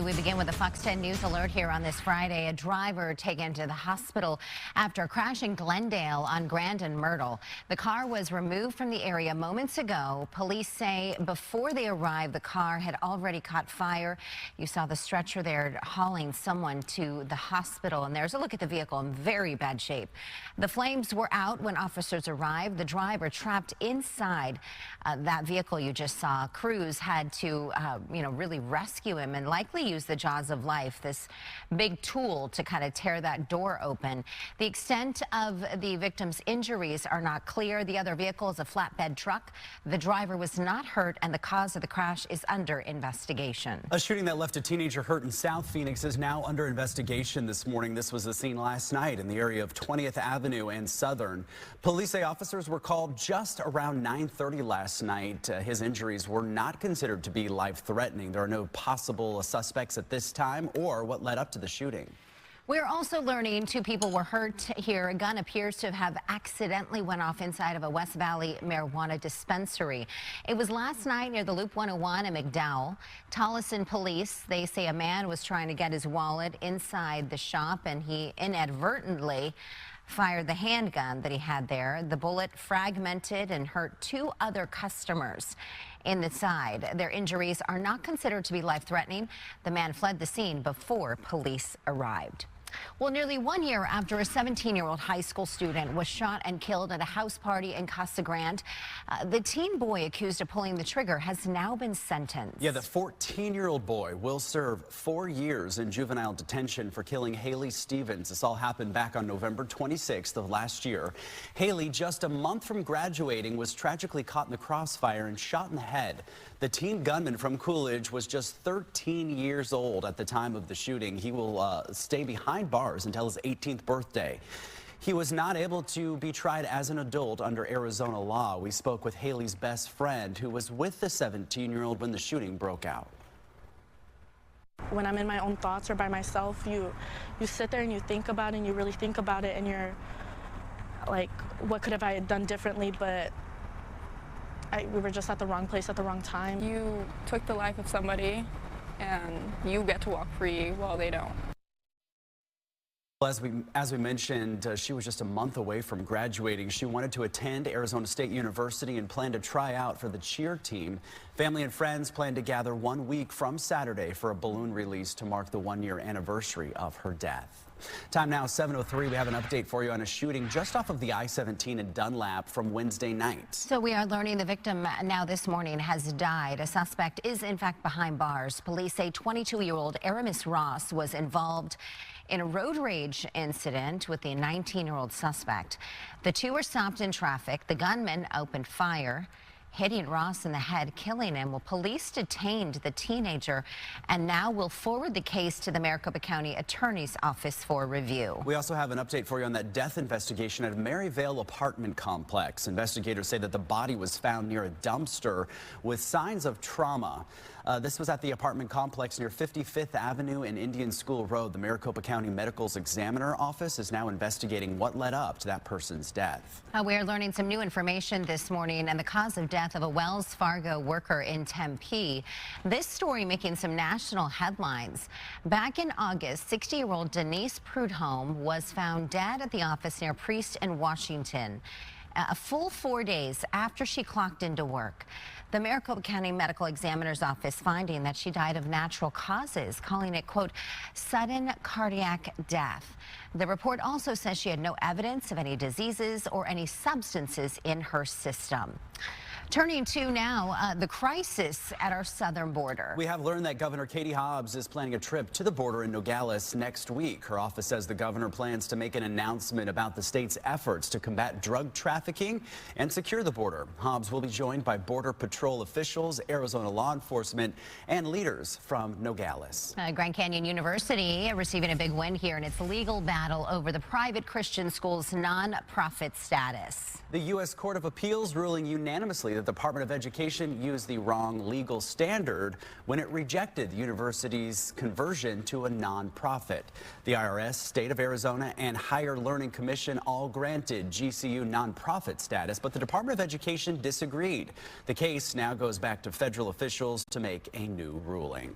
We begin with a Fox 10 News alert here on this Friday. A driver taken to the hospital after a crash in Glendale on Grand and Myrtle. The car was removed from the area moments ago. Police say before they arrived, the car had already caught fire. You saw the stretcher there hauling someone to the hospital. And there's a look at the vehicle in very bad shape. The flames were out when officers arrived. The driver trapped inside that vehicle you just saw. Crews had to, really rescue him and likely use the jaws of life, this big tool to kind of tear that door open. The extent of the victim's injuries are not clear. The other vehicle is a flatbed truck. The driver was not hurt, and the cause of the crash is under investigation. A shooting that left a teenager hurt in South Phoenix is now under investigation this morning. This was the scene last night in the area of 20th Avenue and Southern. Police say officers were called just around 9:30 last night. His injuries were not considered to be life-threatening. There are no possible suspects at this time or what led up to the shooting. We're also learning 2 people were hurt here. A gun appears to have accidentally went off inside of a West Valley marijuana dispensary. It was last night near the Loop 101 in McDowell. Tolleson police, they say a man was trying to get his wallet inside the shop and he inadvertently fired the handgun that he had there. The bullet fragmented and hurt 2 other customers in the side. Their injuries are not considered to be life-threatening. The man fled the scene before police arrived. Well, nearly 1 year after a 17-year-old high school student was shot and killed at a house party in Casa Grande, the teen boy accused of pulling the trigger has now been sentenced. Yeah, the 14-year-old boy will serve 4 years in juvenile detention for killing Haley Stevens. This all happened back on November 26th of last year. Haley, just a month from graduating, was tragically caught in the crossfire and shot in the head. The teen gunman from Coolidge was just 13 years old at the time of the shooting. He will stay behind bars until his 18th birthday. He was not able to be tried as an adult under Arizona law. We spoke with Haley's best friend, who was with the 17-year-old when the shooting broke out. When I'm in my own thoughts or by myself, you sit there and you think about it and you really think about it and you're like, what could have I done differently? But we were just at the wrong place at the wrong time. You took the life of somebody and you get to walk free while they don't. As we mentioned, she was just a month away from graduating. She wanted to attend Arizona State University and planned to try out for the cheer team. Family and friends plan to gather 1 week from Saturday for a balloon release to mark the 1-year anniversary of her death. Time now 7:03. We have an update for you on a shooting just off of the I-17 in Dunlap from Wednesday night. So we are learning the victim now this morning has died. A suspect is in fact behind bars. Police say 22-year-old Aramis Ross was involved in a road rage incident with the 19-year-old suspect. The two were stopped in traffic. The gunman opened fire, hitting Ross in the head, killing him. Well, police detained the teenager and now will forward the case to the Maricopa County Attorney's Office for review. We also have an update for you on that death investigation at a Maryvale apartment complex. Investigators say that the body was found near a dumpster with signs of trauma. This was at the apartment complex near 55th Avenue and Indian School Road. The Maricopa County Medical's Examiner Office is now investigating what led up to that person's death. We are learning some new information this morning and the cause of death of a Wells Fargo worker in Tempe. This story making some national headlines. Back in August, 60-year-old Denise Prudhomme was found dead at the office near Priest and Washington, a full 4 days after she clocked into work. The Maricopa County Medical Examiner's Office finding that she died of natural causes, calling it, quote, sudden cardiac death. The report also says she had no evidence of any diseases or any substances in her system. Turning to now the crisis at our southern border. We have learned that Governor Katie Hobbs is planning a trip to the border in Nogales next week. Her office says the governor plans to make an announcement about the state's efforts to combat drug trafficking and secure the border. Hobbs will be joined by Border Patrol officials, Arizona law enforcement, and leaders from Nogales. Grand Canyon University receiving a big win here in its legal battle over the private Christian school's nonprofit status. The U.S. Court of Appeals ruling unanimously that the Department of Education used the wrong legal standard when it rejected the university's conversion to a nonprofit. The IRS, State of Arizona, and Higher Learning Commission all granted GCU nonprofit status, but the Department of Education disagreed. The case now goes back to federal officials to make a new ruling.